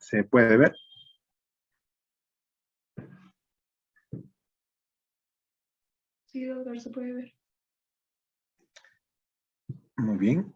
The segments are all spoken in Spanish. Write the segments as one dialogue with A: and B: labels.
A: ¿Se puede ver?
B: Sí, doctor, se puede ver.
A: Muy bien.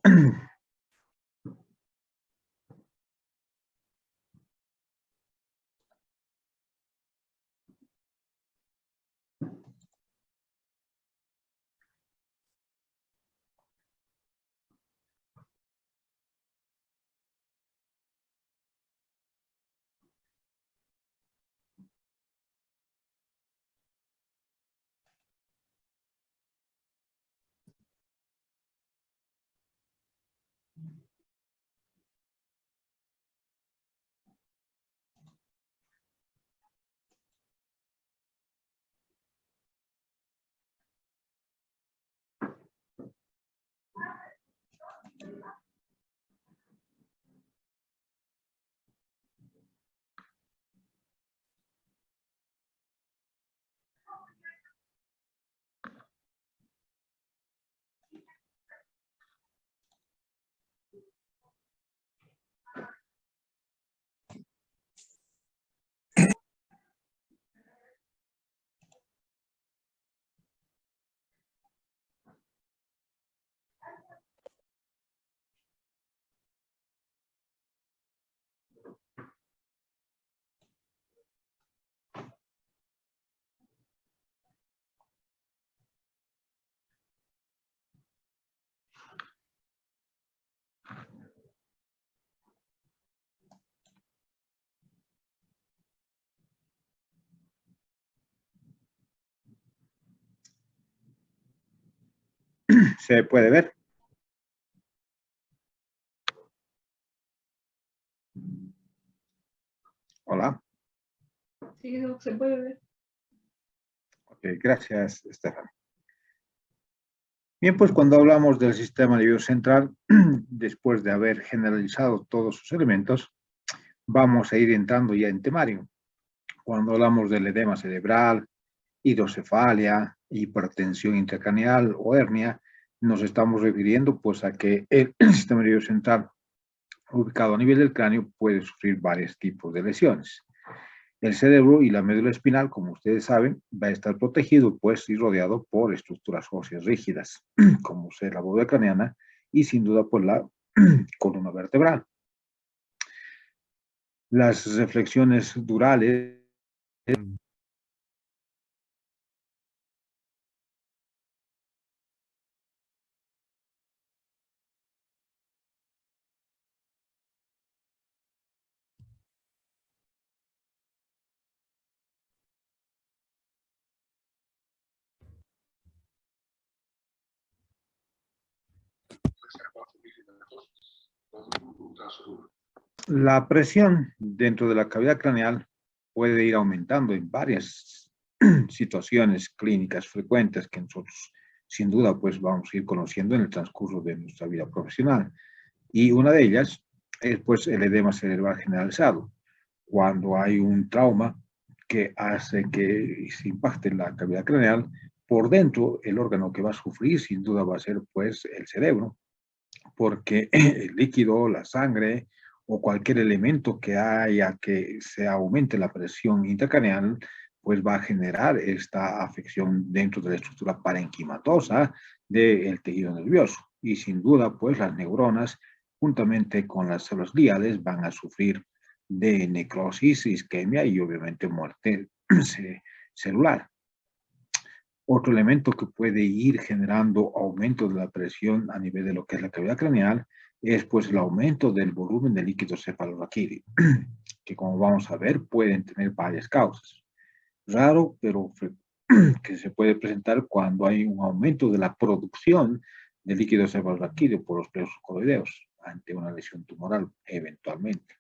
A: ¿Se puede ver? Hola.
B: Sí, doc, se puede ver.
A: Ok, gracias, Estefan. Bien, pues cuando hablamos del sistema nervioso central, después de haber generalizado todos sus elementos, vamos a ir entrando ya en temario. Cuando hablamos del edema cerebral, hidrocefalia, hipertensión intracraneal o hernia, nos estamos refiriendo pues a que el sistema nervioso central ubicado a nivel del cráneo puede sufrir varios tipos de lesiones. El cerebro y la médula espinal, como ustedes saben, va a estar protegido pues y rodeado por estructuras óseas rígidas, como ser la bóveda craneana y sin duda por la columna vertebral. Las reflexiones durales la presión dentro de la cavidad craneal puede ir aumentando en varias situaciones clínicas frecuentes que nosotros sin duda pues vamos a ir conociendo en el transcurso de nuestra vida profesional. Y una de ellas es pues el edema cerebral generalizado. Cuando hay un trauma que hace que se impacte la cavidad craneal, por dentro el órgano que va a sufrir sin duda va a ser pues el cerebro, porque el líquido, la sangre o cualquier elemento que haya que se aumente la presión intracraneal, pues va a generar esta afección dentro de la estructura parenquimatosa del tejido nervioso. Y sin duda, pues las neuronas, juntamente con las células gliales, van a sufrir de necrosis, isquemia y obviamente muerte celular. Otro elemento que puede ir generando aumento de la presión a nivel de lo que es la cavidad craneal es pues el aumento del volumen de líquido cefalorraquídeo, que como vamos a ver pueden tener varias causas. Raro, pero que se puede presentar cuando hay un aumento de la producción de líquido cefalorraquídeo por los plexos coroideos ante una lesión tumoral eventualmente.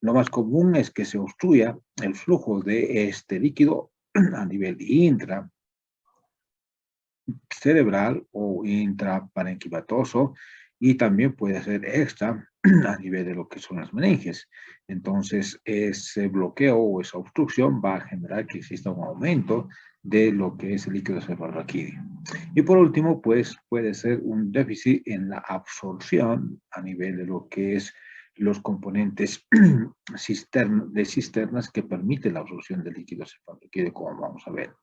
A: Lo más común es que se obstruya el flujo de este líquido a nivel intra cerebral o intraparenquimatoso y también puede ser extra a nivel de lo que son las meninges. Entonces, ese bloqueo o esa obstrucción va a generar que exista un aumento de lo que es el líquido cefalorraquídeo. Y por último, pues puede ser un déficit en la absorción a nivel de lo que es los componentes de cisternas que permiten la absorción del líquido cefalorraquídeo, como vamos a ver.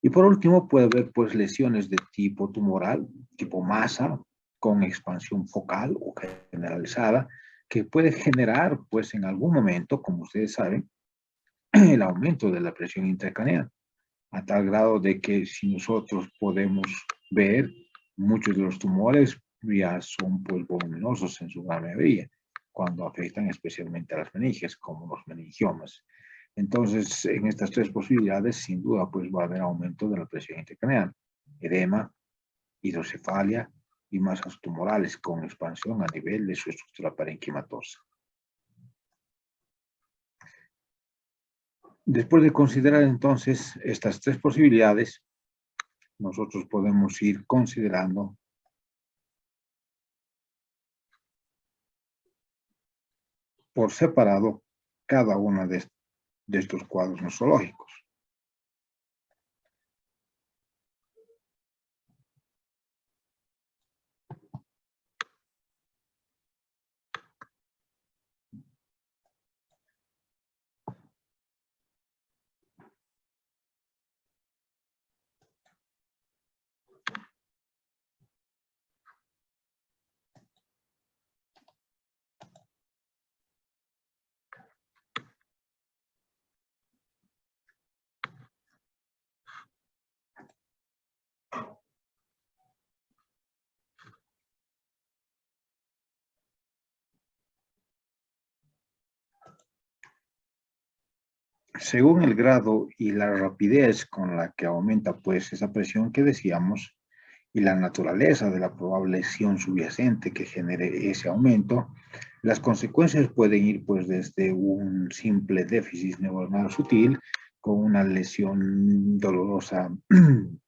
A: Y por último, puede haber pues lesiones de tipo tumoral, tipo masa, con expansión focal o generalizada, que puede generar pues en algún momento, como ustedes saben, el aumento de la presión intracraneal, a tal grado de que si nosotros podemos ver, muchos de los tumores ya son pues voluminosos en su gran mayoría, cuando afectan especialmente a las meninges, como los meningiomas. Entonces, en estas tres posibilidades, sin duda, pues va a haber aumento de la presión intracraneal, edema, hidrocefalia y masas tumorales con expansión a nivel de su estructura parenquimatosa. Después de considerar entonces estas tres posibilidades, nosotros podemos ir considerando por separado cada uno de estos cuadros nosológicos. Según el grado y la rapidez con la que aumenta pues esa presión que decíamos y la naturaleza de la probable lesión subyacente que genere ese aumento, las consecuencias pueden ir pues desde un simple déficit neuronal sutil con una lesión dolorosa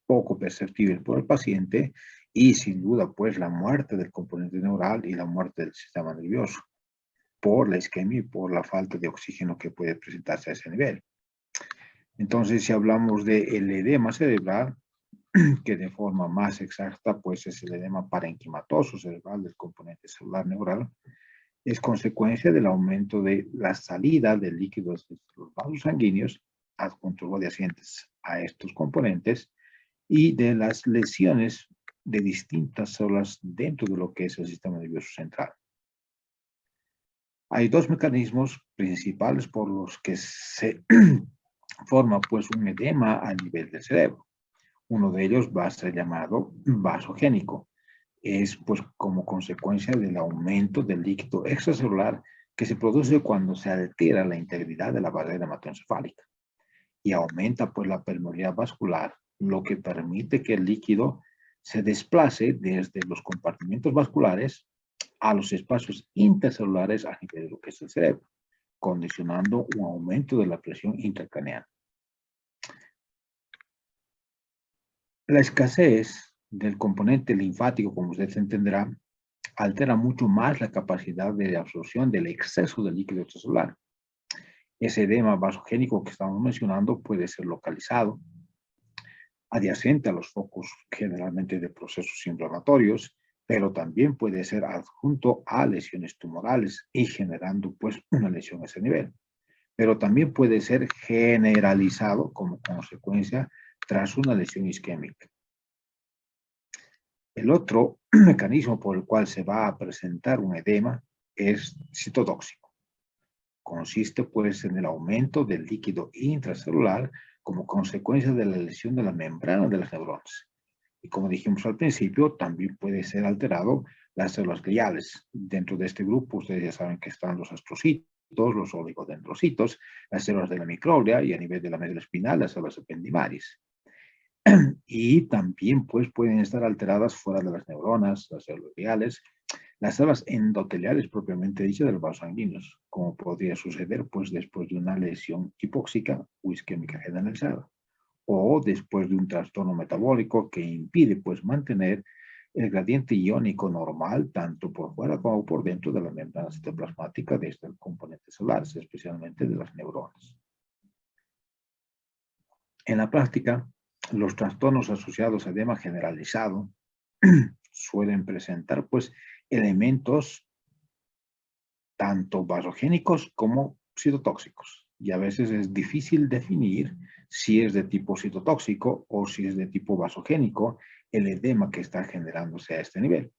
A: poco perceptible por el paciente y sin duda pues la muerte del componente neural y la muerte del sistema nervioso por la isquemia y por la falta de oxígeno que puede presentarse a ese nivel. Entonces, si hablamos del edema cerebral, que de forma más exacta, pues es el edema parenquimatoso cerebral del componente celular neural, es consecuencia del aumento de la salida de líquidos de los vasos sanguíneos adjuntos o adyacentes a estos componentes y de las lesiones de distintas células dentro de lo que es el sistema nervioso central. Hay dos mecanismos principales por los que se forma pues un edema a nivel del cerebro. Uno de ellos va a ser llamado vasogénico. Es pues como consecuencia del aumento del líquido extracelular que se produce cuando se altera la integridad de la barrera hematoencefálica y aumenta pues la permeabilidad vascular, lo que permite que el líquido se desplace desde los compartimentos vasculares a los espacios intercelulares a nivel de lo que es el cerebro, condicionando un aumento de la presión intracraneal. La escasez del componente linfático, como usted entenderá, altera mucho más la capacidad de absorción del exceso de líquido extracelular. Ese edema vasogénico que estamos mencionando puede ser localizado adyacente a los focos generalmente de procesos inflamatorios, pero también puede ser adjunto a lesiones tumorales y generando pues una lesión a ese nivel. Pero también puede ser generalizado como consecuencia tras una lesión isquémica. El otro mecanismo por el cual se va a presentar un edema es citotóxico. Consiste pues en el aumento del líquido intracelular como consecuencia de la lesión de la membrana de las neuronas. Y como dijimos al principio, también puede ser alterado las células gliales. Dentro de este grupo, ustedes ya saben que están los astrocitos, los oligodendrocitos, las células de la microglia y a nivel de la médula espinal, las células ependimales. Y también pues pueden estar alteradas fuera de las neuronas, las células gliales, las células endoteliales propiamente dichas de los vasos sanguíneos, como podría suceder pues después de una lesión hipóxica o isquémica generalizada, o después de un trastorno metabólico que impide pues mantener el gradiente iónico normal tanto por fuera como por dentro de la membrana citoplasmática de este componente celular, especialmente de las neuronas. En la práctica, los trastornos asociados a edema generalizado suelen presentar pues elementos tanto vasogénicos como citotóxicos. Y a veces es difícil definir si es de tipo citotóxico o si es de tipo vasogénico el edema que está generándose a este nivel.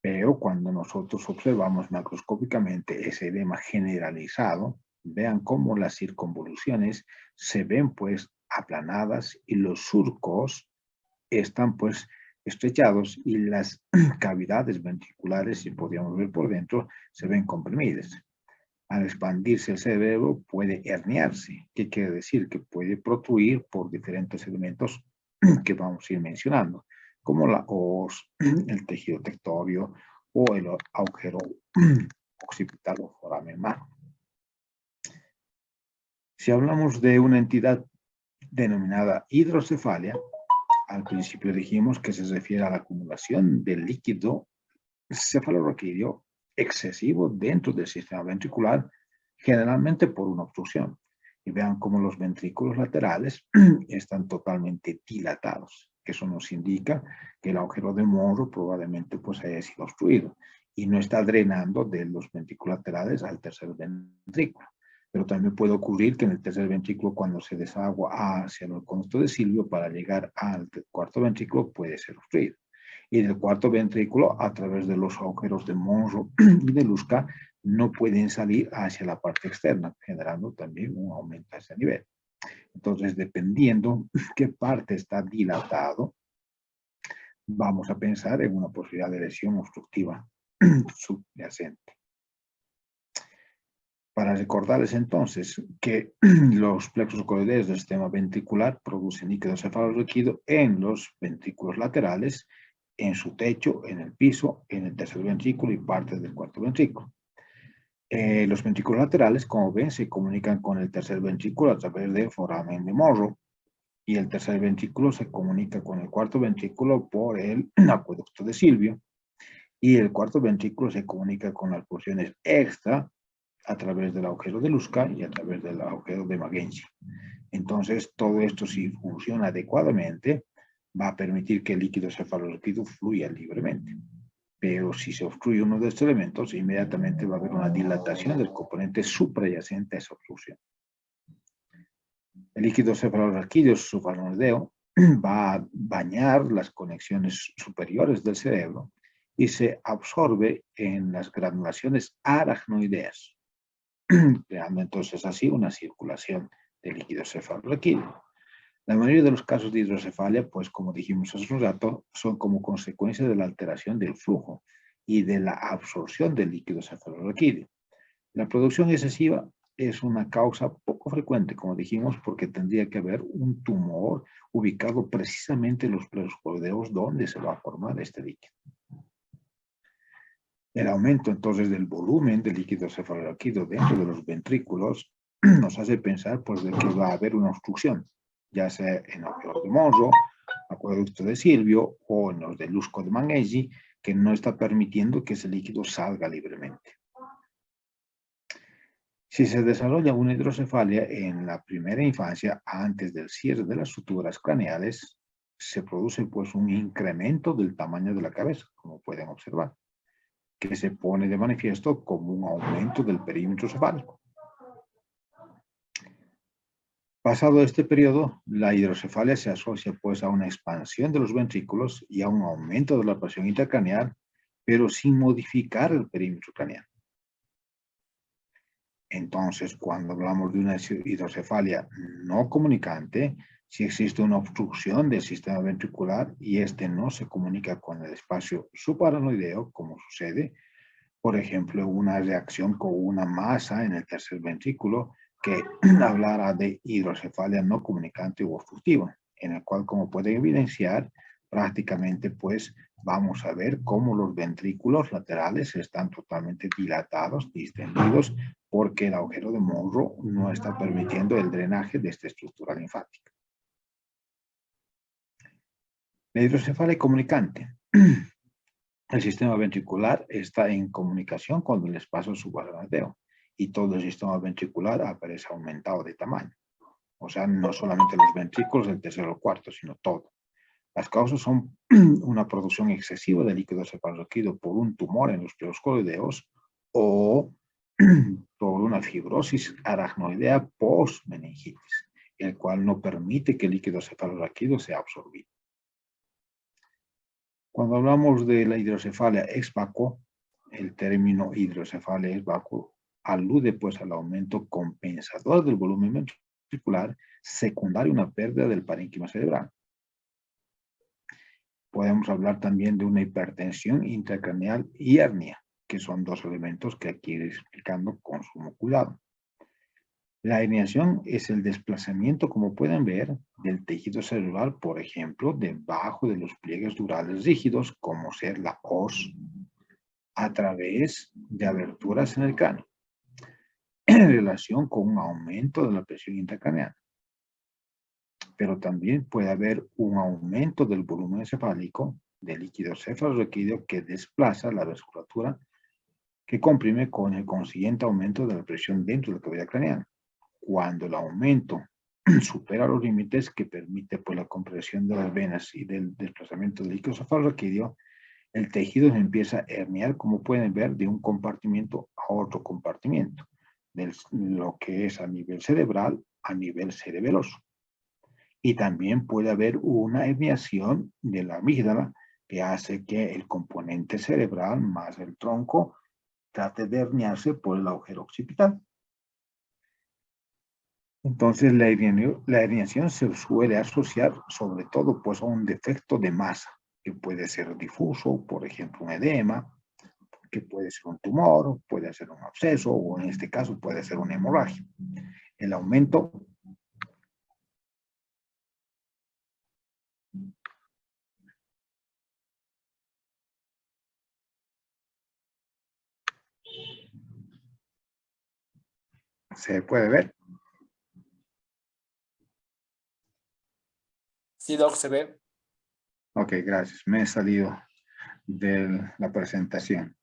A: Pero cuando nosotros observamos macroscópicamente ese edema generalizado, vean cómo las circunvoluciones se ven pues aplanadas y los surcos están pues estrechados y las cavidades ventriculares, si podíamos ver por dentro, se ven comprimidas. Al expandirse el cerebro puede herniarse. ¿Qué quiere decir? Que puede protruir por diferentes elementos que vamos a ir mencionando, como la hoz, el tejido tectorio o el agujero occipital o foramen magno. Si hablamos de una entidad denominada hidrocefalia, al principio dijimos que se refiere a la acumulación de líquido cefalorraquídeo excesivo dentro del sistema ventricular, generalmente por una obstrucción. Y vean cómo los ventrículos laterales están totalmente dilatados. Eso nos indica que el agujero de Monro probablemente pues haya sido obstruido y no está drenando de los ventrículos laterales al tercer ventrículo. Pero también puede ocurrir que en el tercer ventrículo, cuando se desagua hacia el conducto de Silvio para llegar al cuarto ventrículo, puede ser obstruido. Y del cuarto ventrículo, a través de los agujeros de Monro y de Lusca, no pueden salir hacia la parte externa, generando también un aumento a ese nivel. Entonces, dependiendo qué parte está dilatado, vamos a pensar en una posibilidad de lesión obstructiva subyacente. Para recordarles entonces que los plexos coideos del sistema ventricular producen líquido cefalorraquídeo en los ventrículos laterales, en su techo, en el piso, en el tercer ventrículo y parte del cuarto ventrículo. Los ventrículos laterales, como ven, se comunican con el tercer ventrículo a través del foramen de Monro y el tercer ventrículo se comunica con el cuarto ventrículo por el acueducto de Silvio y el cuarto ventrículo se comunica con las porciones extra a través del agujero de Lusca y a través del agujero de Magenzi. Entonces, todo esto, si funciona adecuadamente, va a permitir que el líquido cefalorraquídeo fluya libremente. Pero si se obstruye uno de estos elementos, inmediatamente va a haber una dilatación del componente suprayacente a esa obstrucción. El líquido cefalorraquídeo subarachnoideo va a bañar las conexiones superiores del cerebro y se absorbe en las granulaciones arachnoideas, creando entonces así una circulación de líquido cefalorraquídeo. La mayoría de los casos de hidrocefalia, pues como dijimos hace un rato, son como consecuencia de la alteración del flujo y de la absorción del líquido cefalorraquídeo. La producción excesiva es una causa poco frecuente, como dijimos, porque tendría que haber un tumor ubicado precisamente en los plexos coideos donde se va a formar este líquido. El aumento entonces del volumen del líquido cefalorraquídeo dentro de los ventrículos nos hace pensar pues, de que va a haber una obstrucción, ya sea en agujeros de Monro, acueducto de Silvio o en los de Lusco de Magenzi, que no está permitiendo que ese líquido salga libremente. Si se desarrolla una hidrocefalia en la primera infancia, antes del cierre de las suturas craneales, se produce pues un incremento del tamaño de la cabeza, como pueden observar, que se pone de manifiesto como un aumento del perímetro cefálico. Pasado este periodo, la hidrocefalia se asocia pues a una expansión de los ventrículos y a un aumento de la presión intracraneal, pero sin modificar el perímetro craneal. Entonces, cuando hablamos de una hidrocefalia no comunicante, si existe una obstrucción del sistema ventricular y este no se comunica con el espacio subarachnoideo, como sucede, por ejemplo, una reacción con una masa en el tercer ventrículo que hablara de hidrocefalia no comunicante u obstructiva, en el cual, como pueden evidenciar, prácticamente pues vamos a ver cómo los ventrículos laterales están totalmente dilatados, distendidos, porque el agujero de Monro no está permitiendo el drenaje de esta estructura linfática. La hidrocefalia comunicante. El sistema ventricular está en comunicación con el espacio subarachnoideo y todo el sistema ventricular aparece aumentado de tamaño. O sea, no solamente los ventrículos del tercero o cuarto, sino todo. Las causas son una producción excesiva de líquido cefalorraquídeo por un tumor en los plexos coideos o por una fibrosis aracnoidea post-meningitis, el cual no permite que el líquido cefalorraquídeo sea absorbido. Cuando hablamos de la hidrocefalia ex vacuo, el término hidrocefalia ex vacuo alude pues al aumento compensador del volumen ventricular secundario a una pérdida del parénquima cerebral. Podemos hablar también de una hipertensión intracraneal y hernia, que son dos elementos que aquí iré explicando con sumo cuidado. La herniación es el desplazamiento, como pueden ver, del tejido cerebral, por ejemplo, debajo de los pliegues durales rígidos, como ser la os, a través de aberturas en el cráneo, en relación con un aumento de la presión intracraneal. Pero también puede haber un aumento del volumen encefálico del líquido cefalorraquídeo que desplaza la vasculatura, que comprime con el consiguiente aumento de la presión dentro de la cavidad craneal. Cuando el aumento supera los límites que permite pues, la compresión de las venas y del desplazamiento del líquido cefalorraquídeo, el tejido se empieza a herniar, como pueden ver, de un compartimiento a otro compartimiento, de lo que es a nivel cerebral a nivel cerebeloso. Y también puede haber una herniación de la amígdala que hace que el componente cerebral más el tronco trate de herniarse por el agujero occipital. Entonces la herniación se suele asociar sobre todo pues a un defecto de masa que puede ser difuso, por ejemplo un edema, que puede ser un tumor, puede ser un absceso o en este caso puede ser una hemorragia. El aumento se puede ver.
C: Sí, Doc, se ve.
A: Ok, gracias. Me he salido de la presentación.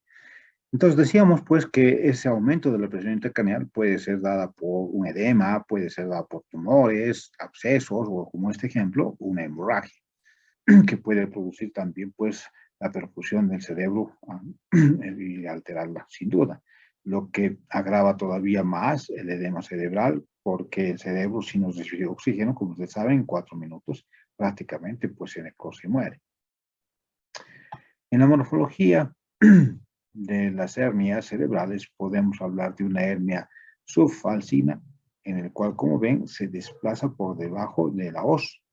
A: Entonces decíamos pues que ese aumento de la presión intracraneal puede ser dada por un edema, puede ser dada por tumores, abscesos o como este ejemplo, una hemorragia, que puede producir también pues la perfusión del cerebro y alterarla sin duda, lo que agrava todavía más el edema cerebral porque el cerebro si nos recibe oxígeno, como ustedes saben, en 4 minutos prácticamente pues se necrosa y muere. En la morfología de las hernias cerebrales podemos hablar de una hernia subfalcina, en el cual, como ven, se desplaza por debajo de la os.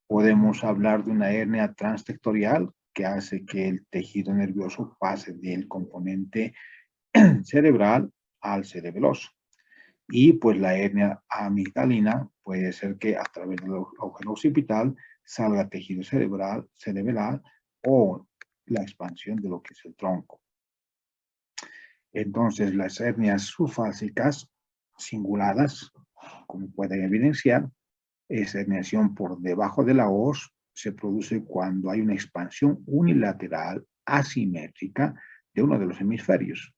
A: Podemos hablar de una hernia transtectorial, que hace que el tejido nervioso pase del componente cerebral al cerebeloso. Y pues la hernia amigdalina puede ser que a través del agujero occipital salga tejido cerebral o la expansión de lo que es el tronco. Entonces, las hernias subfásicas singuladas, como pueden evidenciar, esa herniación por debajo de la os se produce cuando hay una expansión unilateral asimétrica de uno de los hemisferios,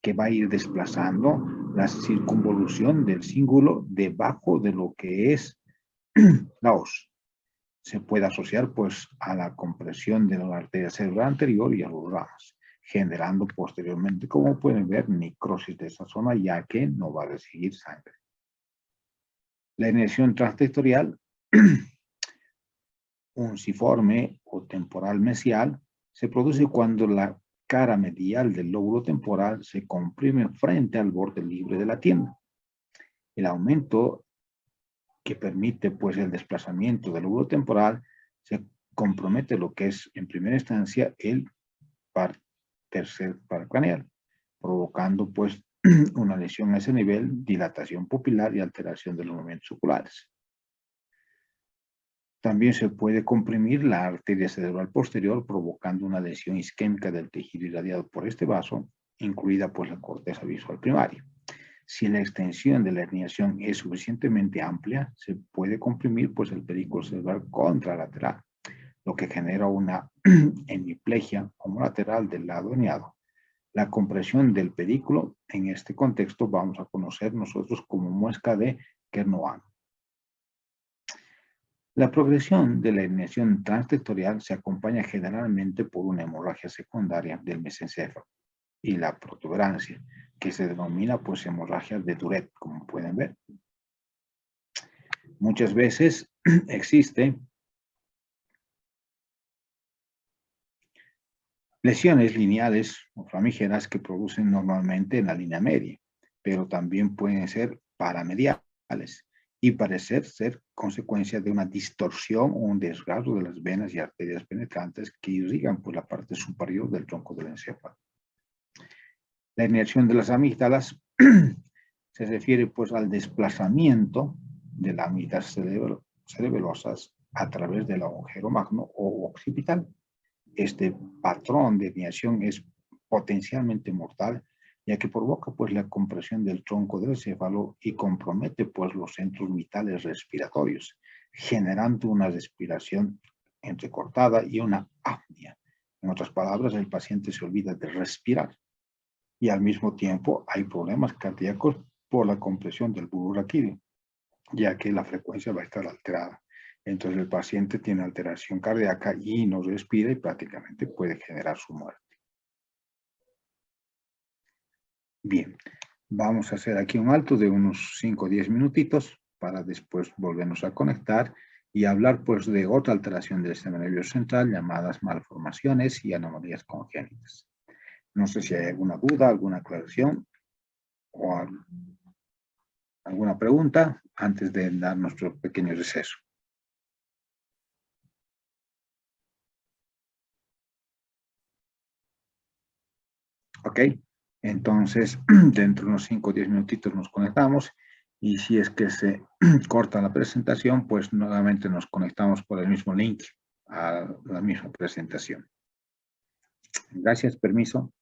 A: que va a ir desplazando la circunvolución del cíngulo debajo de lo que es la os. Se puede asociar pues a la compresión de la arteria cerebral anterior y a los ramas, generando posteriormente, como pueden ver, necrosis de esa zona, ya que no va a recibir sangre. La herniación transtectorial, unciforme o temporal mesial, se produce cuando la cara medial del lóbulo temporal se comprime frente al borde libre de la tienda. El aumento que permite pues el desplazamiento del lóbulo temporal se compromete lo que es en primera instancia el tercer par craneal, provocando pues una lesión a ese nivel, dilatación pupilar y alteración de los movimientos oculares. También se puede comprimir la arteria cerebral posterior, provocando una lesión isquémica del tejido irradiado por este vaso, incluida pues la corteza visual primaria. Si la extensión de la herniación es suficientemente amplia, se puede comprimir pues el pedículo cerebral contralateral, lo que genera una hemiplegia homolateral del lado herniado. La compresión del pedículo, en este contexto, vamos a conocer nosotros como muesca de Kernohan. La progresión de la herniación transtectorial se acompaña generalmente por una hemorragia secundaria del mesencéfalo y la protuberancia, que se denomina pues hemorragia de Tourette, como pueden ver. Muchas veces existe lesiones lineales o flamígeras que producen normalmente en la línea media, pero también pueden ser paramediales y parecer ser consecuencia de una distorsión o un desgarro de las venas y arterias penetrantes que irrigan por la parte superior del tronco del encéfalo. La inerción de las amígdalas se refiere pues al desplazamiento de las amígdalas cerebelosas a través del agujero magno o occipital. Este patrón de inerción es potencialmente mortal, ya que provoca pues la compresión del tronco del encéfalo y compromete pues los centros vitales respiratorios, generando una respiración entrecortada y una apnea. En otras palabras, el paciente se olvida de respirar y al mismo tiempo hay problemas cardíacos por la compresión del bulbo raquídeo, ya que la frecuencia va a estar alterada. Entonces el paciente tiene alteración cardíaca y no respira y prácticamente puede generar su muerte. Bien, vamos a hacer aquí un alto de unos 5 o 10 minutitos para después volvernos a conectar y hablar pues de otra alteración del sistema nervioso central llamadas malformaciones y anomalías congénitas. No sé si hay alguna duda, alguna aclaración o alguna pregunta antes de dar nuestro pequeño receso. Ok, entonces dentro de unos 5 o 10 minutitos nos conectamos y si es que se corta la presentación, pues nuevamente nos conectamos por el mismo link a la misma presentación. Gracias, permiso.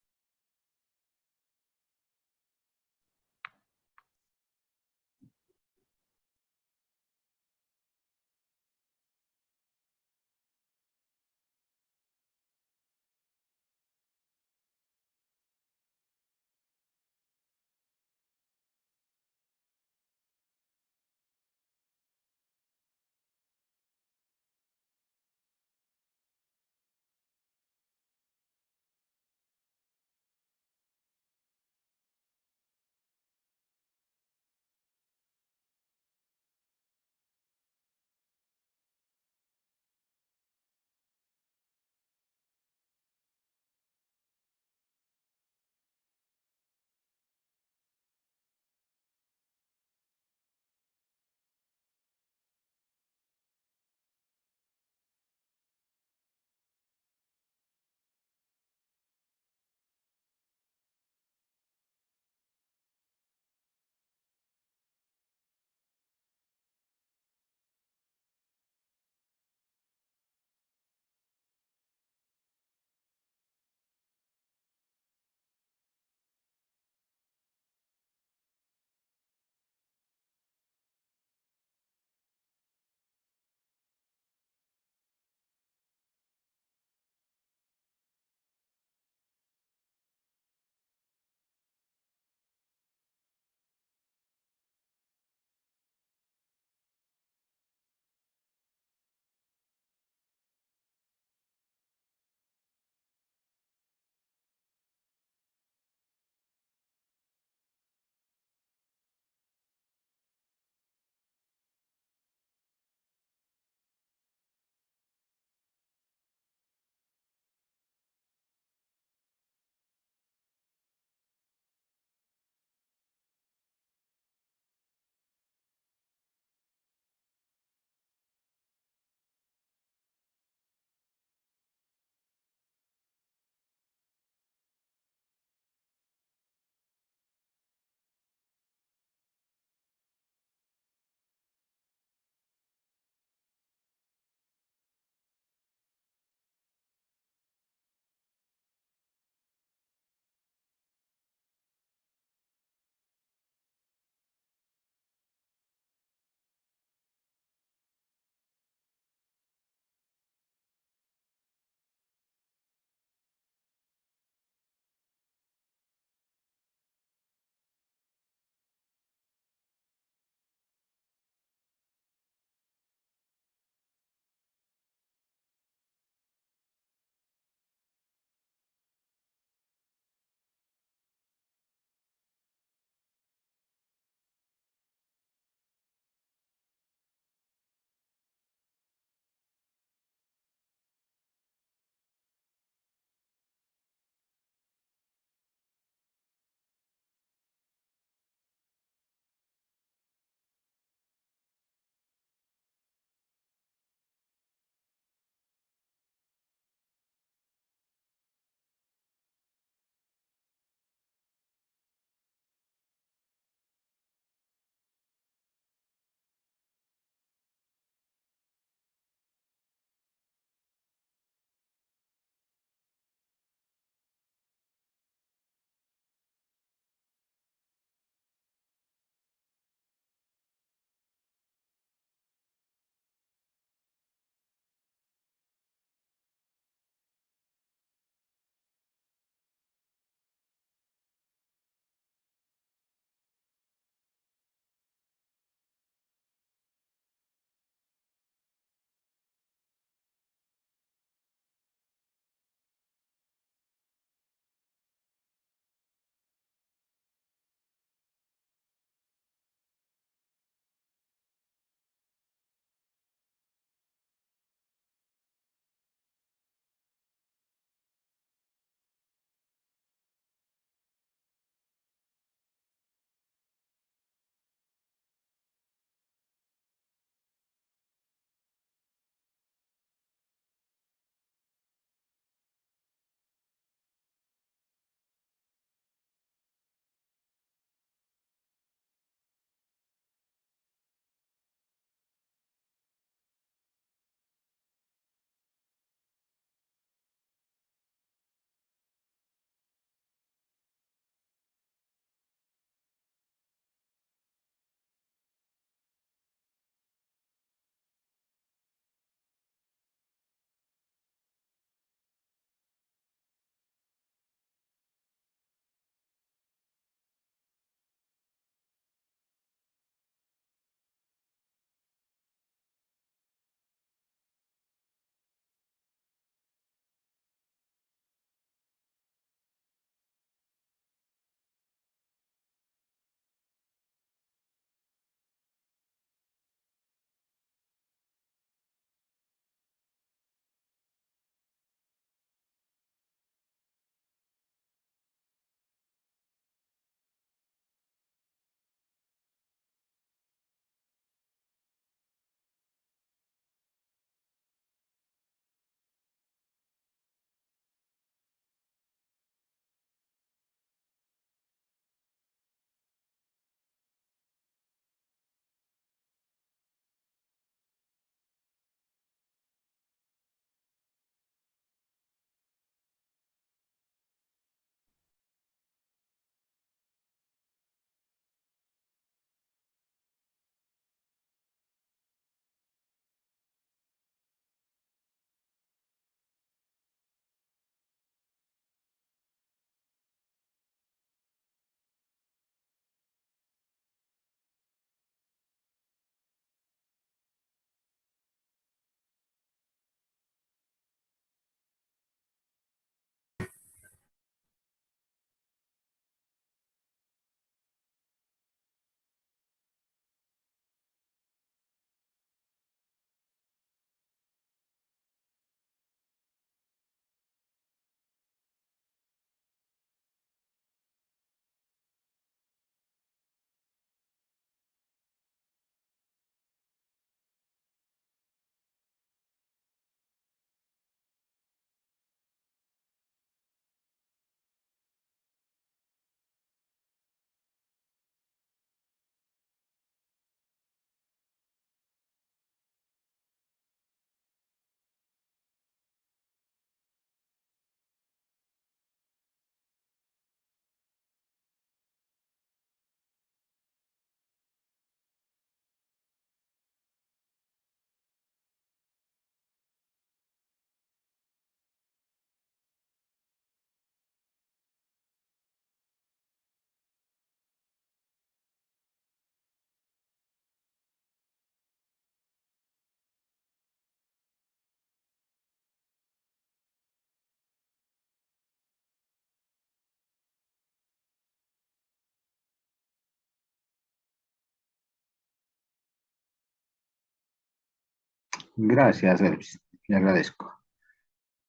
A: Gracias, Elvis. Le agradezco.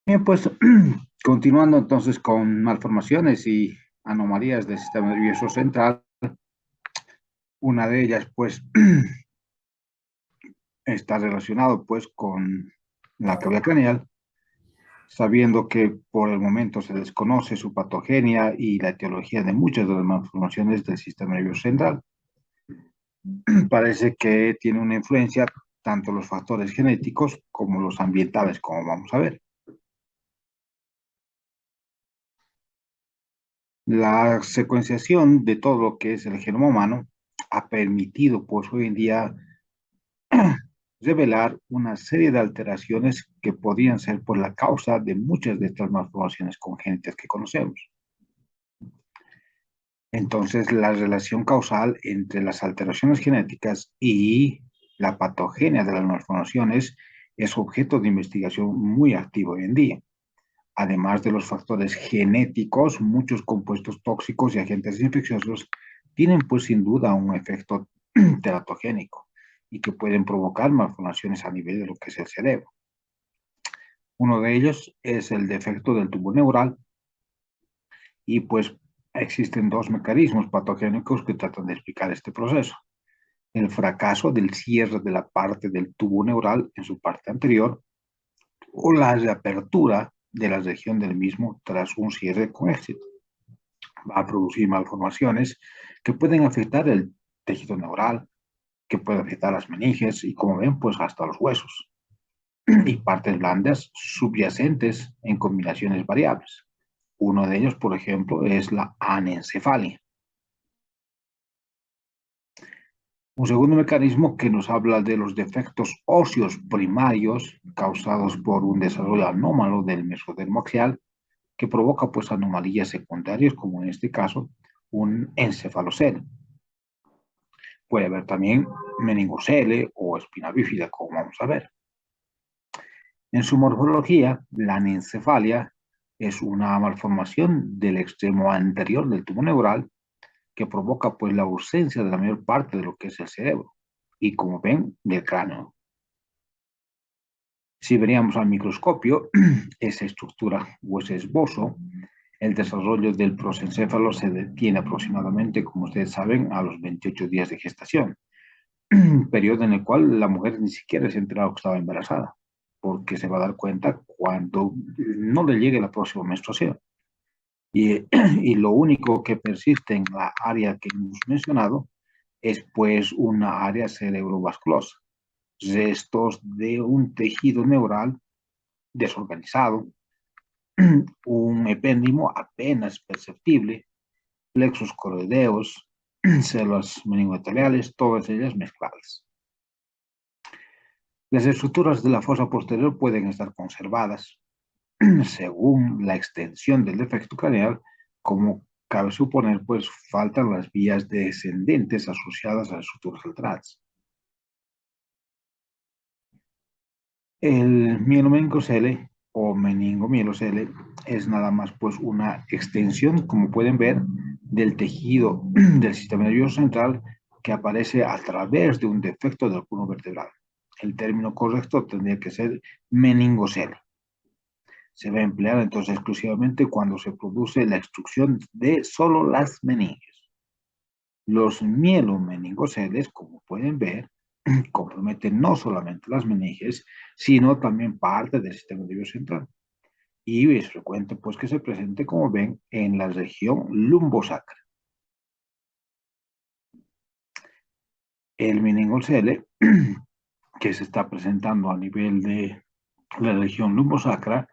A: Bien, pues continuando entonces con malformaciones y anomalías del sistema nervioso central, una de ellas pues está relacionado pues con la cavidad craneal, sabiendo que por el momento se desconoce su patogenia y la etiología de muchas de las malformaciones del sistema nervioso central. Parece que tiene una influencia tanto los factores genéticos como los ambientales, como vamos a ver. La secuenciación de todo lo que es el genoma humano ha permitido, pues hoy en día, revelar una serie de alteraciones que podrían ser por la causa de muchas de estas malformaciones congénitas que conocemos. Entonces, la relación causal entre las alteraciones genéticas y la patogenia de las malformaciones es objeto de investigación muy activo hoy en día. Además de los factores genéticos, muchos compuestos tóxicos y agentes infecciosos tienen pues sin duda un efecto teratogénico y que pueden provocar malformaciones a nivel de lo que es el cerebro. Uno de ellos es el defecto del tubo neural y pues existen dos mecanismos patogénicos que tratan de explicar este proceso. El fracaso del cierre de la parte del tubo neural en su parte anterior o la reapertura de la región del mismo tras un cierre con éxito. Va a producir malformaciones que pueden afectar el tejido neural, que pueden afectar las meninges y, como ven, pues hasta los huesos y partes blandas subyacentes en combinaciones variables. Uno de ellos, por ejemplo, es la anencefalia. Un segundo mecanismo que nos habla de los defectos óseos primarios causados por un desarrollo anómalo del mesodermo axial que provoca pues anomalías secundarias como en este caso un encefalocele. Puede haber también meningocele o espina bífida, como vamos a ver. En su morfología, la anencefalia es una malformación del extremo anterior del tubo neural que provoca pues la ausencia de la mayor parte de lo que es el cerebro y, como ven, del cráneo. Si veríamos al microscopio esa estructura o ese esbozo, el desarrollo del prosencéfalo se detiene aproximadamente, como ustedes saben, a los 28 días de gestación, periodo en el cual la mujer ni siquiera se ha enterado que estaba embarazada, porque se va a dar cuenta cuando no le llegue la próxima menstruación. Y lo único que persiste en la área que hemos mencionado es pues una área cerebrovasculosa, restos de un tejido neural desorganizado, un epéndimo apenas perceptible, plexos coroideos, células meningoeteliales, todas ellas mezcladas. Las estructuras de la fosa posterior pueden estar conservadas según la extensión del defecto craneal, como cabe suponer, pues faltan las vías descendentes asociadas a las estructuras alteradas. El mielomeningocele o meningomielocele es nada más pues una extensión, como pueden ver, del tejido del sistema nervioso central que aparece a través de un defecto del cuerpo vertebral. El término correcto tendría que ser meningocele. Se va a emplear entonces exclusivamente cuando se produce la extrusión de solo las meninges. Los mielomeningoceles, como pueden ver, comprometen no solamente las meninges, sino también parte del sistema nervioso central. Y es frecuente pues que se presente, como ven, en la región lumbosacra. El meningocele, que se está presentando a nivel de la región lumbosacra,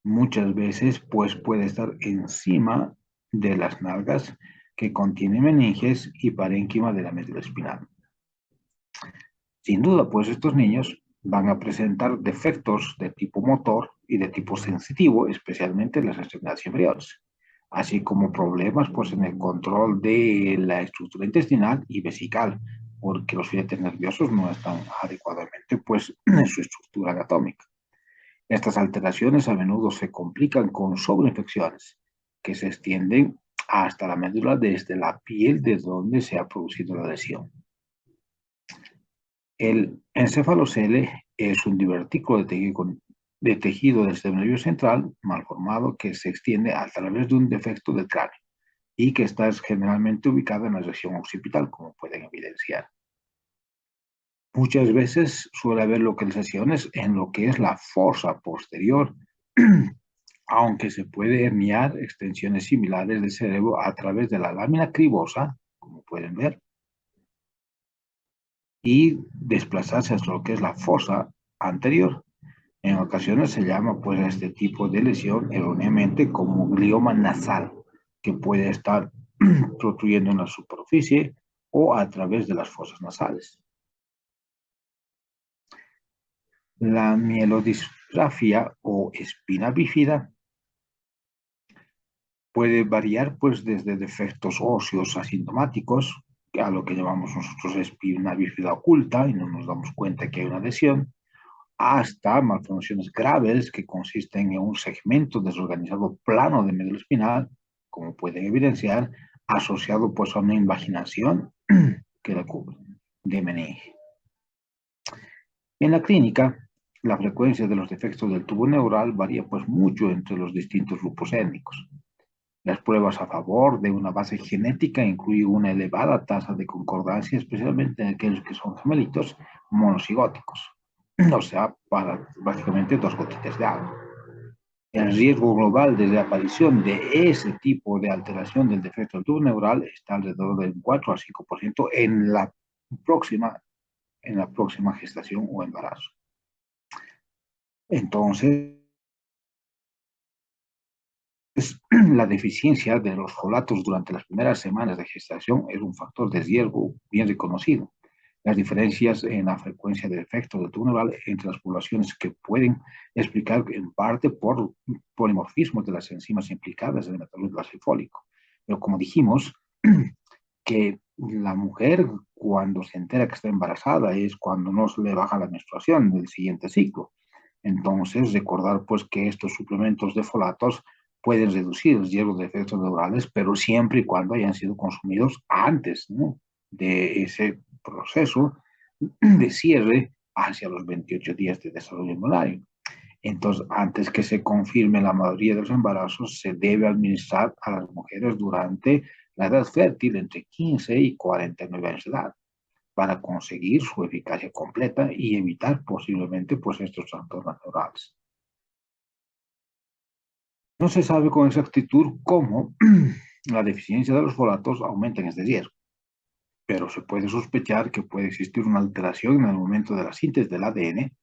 A: muchas veces pues puede estar encima de las nalgas que contiene meninges y parénquima de la médula espinal. Sin duda, pues estos niños van a presentar defectos de tipo motor y de tipo sensitivo, especialmente en las extremidades inferiores, así como problemas pues en el control de la estructura intestinal y vesical, porque los filetes nerviosos no están adecuadamente pues en su estructura anatómica. Estas alteraciones a menudo se complican con sobreinfecciones que se extienden hasta la médula desde la piel de donde se ha producido la lesión. El encefalocele es un divertículo de tejido del sistema nervioso central malformado que se extiende a través de un defecto del cráneo y que está generalmente ubicado en la región occipital, como pueden evidenciar. Muchas veces suele haber localizaciones en lo que es la fosa posterior, aunque se puede herniar extensiones similares del cerebro a través de la lámina cribosa, como pueden ver, y desplazarse hasta lo que es la fosa anterior. En ocasiones se llama pues a este tipo de lesión erróneamente como glioma nasal, que puede estar protrudiendo en la superficie o a través de las fosas nasales. La mielodisgrafia o espina bífida puede variar pues desde defectos óseos asintomáticos, a lo que llamamos nosotros espina bífida oculta y no nos damos cuenta que hay una lesión, hasta malformaciones graves que consisten en un segmento desorganizado plano de médula espinal, como pueden evidenciar, asociado pues a una invaginación que la cubre de meninge. En la clínica, la frecuencia de los defectos del tubo neural varía pues mucho entre los distintos grupos étnicos. Las pruebas a favor de una base genética incluyen una elevada tasa de concordancia, especialmente en aquellos que son gemelitos monocigóticos, o sea, para básicamente dos gotitas de agua. El riesgo global de reaparición de ese tipo de alteración del defecto del tubo neural está alrededor del 4 a 5% en la próxima gestación o embarazo. Entonces, la deficiencia de los folatos durante las primeras semanas de gestación es un factor de riesgo bien reconocido. Las diferencias en la frecuencia de defectos del tubo neural entre las poblaciones que pueden explicar en parte por polimorfismos de las enzimas implicadas en el metabolismo ácido fólico. Pero como dijimos, que la mujer cuando se entera que está embarazada es cuando no se le baja la menstruación del siguiente ciclo. Entonces, recordar pues que estos suplementos de folatos pueden reducir el riesgo de defectos neurales, pero siempre y cuando hayan sido consumidos antes, ¿no?, de ese proceso de cierre hacia los 28 días de desarrollo embrionario. Entonces, antes que se confirme la mayoría de los embarazos, se debe administrar a las mujeres durante la edad fértil entre 15 y 49 años de edad para conseguir su eficacia completa y evitar posiblemente pues, estos trastornos neurales. No se sabe con exactitud cómo la deficiencia de los folatos aumenta en este riesgo, pero se puede sospechar que puede existir una alteración en el momento de la síntesis del ADN,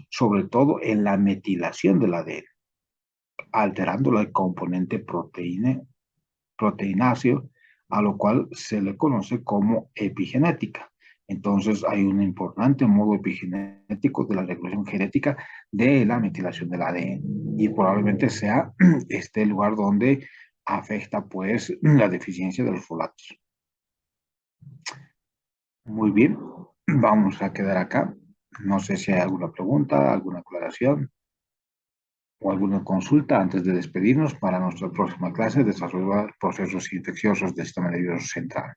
A: sobre todo en la metilación del ADN, alterando el componente proteináceo, a lo cual se le conoce como epigenética. Entonces hay un importante modo epigenético de la regulación genética de la metilación del ADN y probablemente sea este lugar donde afecta pues la deficiencia de los folatos. Muy bien, vamos a quedar acá. No sé si hay alguna pregunta, alguna aclaración o alguna consulta antes de despedirnos para nuestra próxima clase de desarrollar procesos infecciosos del sistema nervioso central.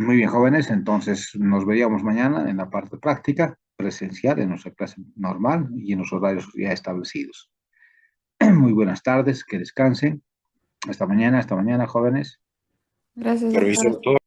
A: Muy bien, jóvenes, entonces nos veríamos mañana en la parte práctica, presencial, en nuestra clase normal y en los horarios ya establecidos. Muy buenas tardes, que descansen. Hasta mañana, jóvenes.
B: Gracias,
C: Permiso,
B: doctor.
C: doctor.